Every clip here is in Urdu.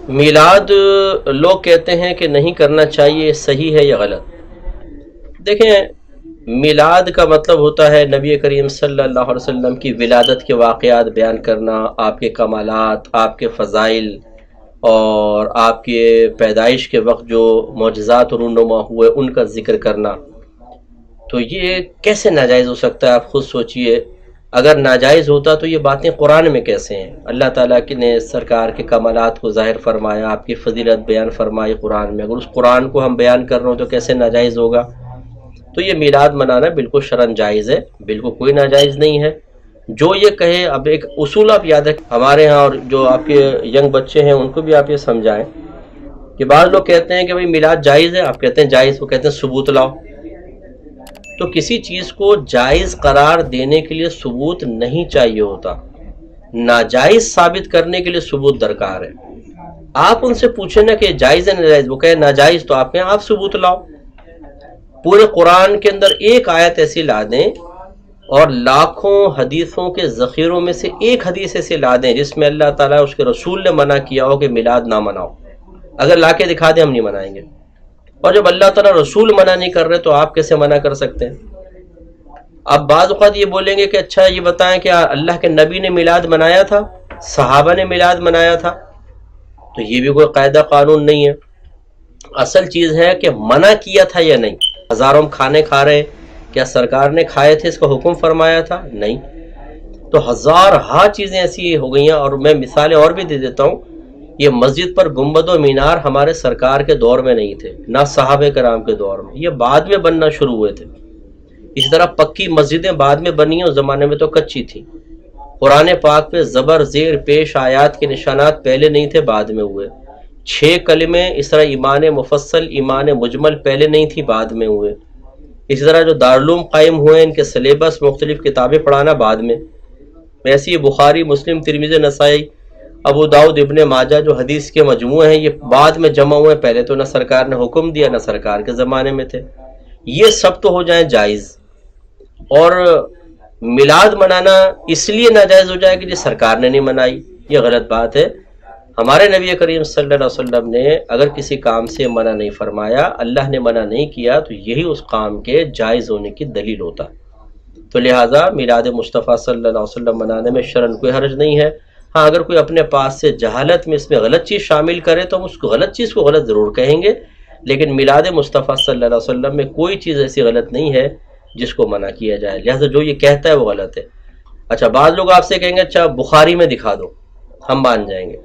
میلاد لوگ کہتے ہیں کہ نہیں کرنا چاہیے، صحیح ہے یا غلط؟ دیکھیں، میلاد کا مطلب ہوتا ہے نبی کریم صلی اللہ علیہ وسلم کی ولادت کے واقعات بیان کرنا، آپ کے کمالات، آپ کے فضائل، اور آپ کے پیدائش کے وقت جو معجزات رونما ہوئے ان کا ذکر کرنا۔ تو یہ کیسے ناجائز ہو سکتا ہے؟ آپ خود سوچئے، اگر ناجائز ہوتا تو یہ باتیں قرآن میں کیسے ہیں؟ اللہ تعالیٰ کی نے سرکار کے کمالات کو ظاہر فرمایا، آپ کی فضیلت بیان فرمائی قرآن میں، اگر اس قرآن کو ہم بیان کر رہے ہوں تو کیسے ناجائز ہوگا؟ تو یہ میلاد منانا بالکل شرعاً جائز ہے، بالکل کوئی ناجائز نہیں ہے۔ جو یہ کہے، اب ایک اصول آپ یاد رکھیں ہمارے ہاں، اور جو آپ کے ینگ بچے ہیں ان کو بھی آپ یہ سمجھائیں کہ بعض لوگ کہتے ہیں کہ بھئی میلاد جائز ہے، آپ کہتے ہیں جائز، وہ کہتے ہیں ثبوت لاؤ۔ تو کسی چیز کو جائز قرار دینے کے لیے ثبوت نہیں چاہیے ہوتا، ناجائز ثابت کرنے کے لیے ثبوت درکار ہے۔ آپ ان سے پوچھیں نا کہ جائز ہے ناجائز، وہ کہیں ناجائز، تو آپ کہیں آپ ثبوت لاؤ۔ پورے قرآن کے اندر ایک آیت ایسی لا دیں اور لاکھوں حدیثوں کے ذخیروں میں سے ایک حدیث ایسی لا دیں جس میں اللہ تعالیٰ اس کے رسول نے منع کیا ہو کہ میلاد نہ مناؤ، اگر لا کے دکھا دیں ہم نہیں منائیں گے۔ اور جب اللہ تعالیٰ رسول منع نہیں کر رہے تو آپ کیسے منع کر سکتے ہیں؟ اب بعض اوقات یہ بولیں گے کہ اچھا یہ بتائیں کہ اللہ کے نبی نے میلاد منایا تھا، صحابہ نے میلاد منایا تھا؟ تو یہ بھی کوئی قاعدہ قانون نہیں ہے۔ اصل چیز ہے کہ منع کیا تھا یا نہیں۔ ہزاروں کھانے کھا رہے، کیا سرکار نے کھائے تھے، اس کا حکم فرمایا تھا؟ نہیں۔ تو ہزارہا چیزیں ایسی ہو گئی ہیں، اور میں مثالیں اور بھی دے دیتا ہوں۔ یہ مسجد پر گنبد و مینار ہمارے سرکار کے دور میں نہیں تھے، نہ صحابہ کرام کے دور میں، یہ بعد میں بننا شروع ہوئے تھے۔ اسی طرح پکی مسجدیں بعد میں بنی ہیں، اس زمانے میں تو کچی تھی۔ قرآن پاک پہ زبر زیر پیش آیات کے نشانات پہلے نہیں تھے، بعد میں ہوئے۔ 6 کلمے اس طرح ایمان مفصل، ایمان مجمل پہلے نہیں تھی، بعد میں ہوئے۔ اسی طرح جو دارالعلوم قائم ہوئے، ان کے سلیبس مختلف کتابیں پڑھانا بعد میں۔ ایسی بخاری، مسلم، ترمذی، نسائی، ابو داؤد، ابن ماجہ جو حدیث کے مجموعے ہیں، یہ بعد میں جمع ہوئے، پہلے تو نہ سرکار نے حکم دیا نہ سرکار کے زمانے میں تھے۔ یہ سب تو ہو جائیں جائز، اور میلاد منانا اس لیے ناجائز ہو جائے کہ جس سرکار نے نہیں منائی، یہ غلط بات ہے۔ ہمارے نبی کریم صلی اللہ علیہ وسلم نے اگر کسی کام سے منع نہیں فرمایا، اللہ نے منع نہیں کیا، تو یہی اس کام کے جائز ہونے کی دلیل ہوتا۔ تو لہٰذا میلاد مصطفیٰ صلی اللہ علیہ وسلم منانے میں شرعاً کوئی حرج نہیں ہے۔ ہاں، اگر کوئی اپنے پاس سے جہالت میں اس میں غلط چیز شامل کرے تو ہم اس کو غلط چیز کو غلط ضرور کہیں گے، لیکن میلاد مصطفیٰ صلی اللہ علیہ وسلم میں کوئی چیز ایسی غلط نہیں ہے جس کو منع کیا جائے، لہٰذا جو یہ کہتا ہے وہ غلط ہے۔ اچھا، بعض لوگ آپ سے کہیں گے اچھا بخاری میں دکھا دو، ہم مان جائیں گے۔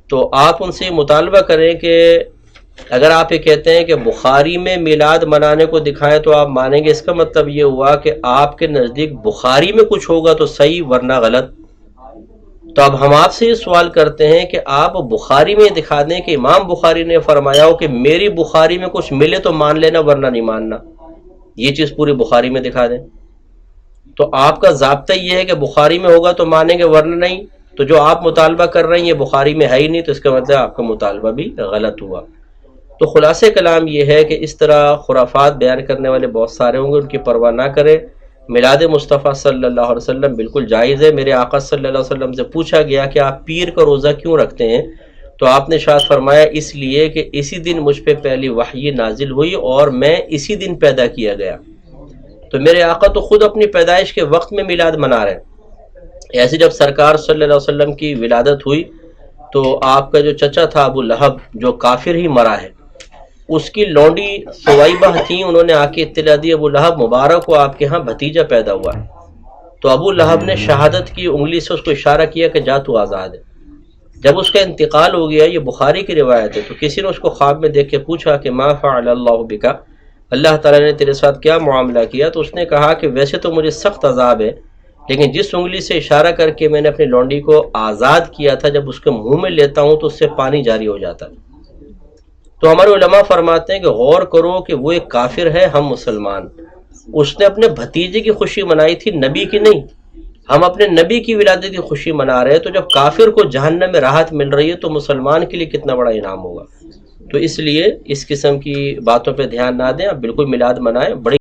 تو آپ ان سے مطالبہ کریں کہ اگر آپ یہ کہتے ہیں کہ بخاری میں میلاد منانے کو دکھائیں تو آپ مانیں گے، اس کا مطلب یہ ہوا کہ آپ کے نزدیک بخاری میں کچھ ہوگا تو صحیح، ورنہ غلط۔ تو اب ہم آپ سے یہ سوال کرتے ہیں کہ آپ بخاری میں دکھا دیں کہ امام بخاری نے فرمایا ہو کہ میری بخاری میں کچھ ملے تو مان لینا ورنہ نہیں ماننا، یہ چیز پوری بخاری میں دکھا دیں۔ تو آپ کا ضابطہ یہ ہے کہ بخاری میں ہوگا تو مانیں گے ورنہ نہیں، تو جو آپ مطالبہ کر رہے ہیں یہ بخاری میں ہے ہی نہیں، تو اس کا مطلب آپ کا مطالبہ بھی غلط ہوا۔ تو خلاصہ کلام یہ ہے کہ اس طرح خرافات بیان کرنے والے بہت سارے ہوں گے، ان کی پرواہ نہ کریں۔ میلاد مصطفیٰ صلی اللہ علیہ وسلم بالکل جائز ہے۔ میرے آقا صلی اللہ علیہ وسلم سے پوچھا گیا کہ آپ پیر کا روزہ کیوں رکھتے ہیں، تو آپ نے ارشاد فرمایا اس لیے کہ اسی دن مجھ پہ پہلی وحی نازل ہوئی اور میں اسی دن پیدا کیا گیا۔ تو میرے آقا تو خود اپنی پیدائش کے وقت میں میلاد منا رہے ہیں۔ ایسے جب سرکار صلی اللہ علیہ وسلم کی ولادت ہوئی تو آپ کا جو چچا تھا ابو لہب، جو کافر ہی مرا ہے، اس کی لونڈی سویبہ تھیں، انہوں نے آ کے اطلاع دی ابو لہب مبارک کو آپ کے ہاں بھتیجا پیدا ہوا ہے۔ تو ابو لہب نے شہادت کی انگلی سے اس کو اشارہ کیا کہ جا تو آزاد ہے۔ جب اس کا انتقال ہو گیا، یہ بخاری کی روایت ہے، تو کسی نے اس کو خواب میں دیکھ کے پوچھا کہ ما فعل اللہ بکا، اللہ تعالیٰ نے تیرے ساتھ کیا معاملہ کیا؟ تو اس نے کہا کہ ویسے تو مجھے سخت عذاب ہے، لیکن جس انگلی سے اشارہ کر کے میں نے اپنی لونڈی کو آزاد کیا تھا، جب اس کے منہ میں لیتا ہوں تو اس سے پانی جاری ہو جاتا ہے۔ تو ہمارے علماء فرماتے ہیں کہ غور کرو کہ وہ ایک کافر ہے، ہم مسلمان، اس نے اپنے بھتیجے کی خوشی منائی تھی، نبی کی نہیں۔ ہم اپنے نبی کی ولادت کی خوشی منا رہے ہیں، تو جب کافر کو جہنم میں راحت مل رہی ہے تو مسلمان کے لیے کتنا بڑا انعام ہوگا۔ تو اس لیے اس قسم کی باتوں پہ دھیان نہ دیں، آپ بالکل میلاد منائیں، بڑی